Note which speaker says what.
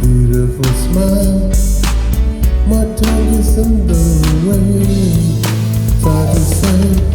Speaker 1: beautiful smile. My tongue is in the way. Try to say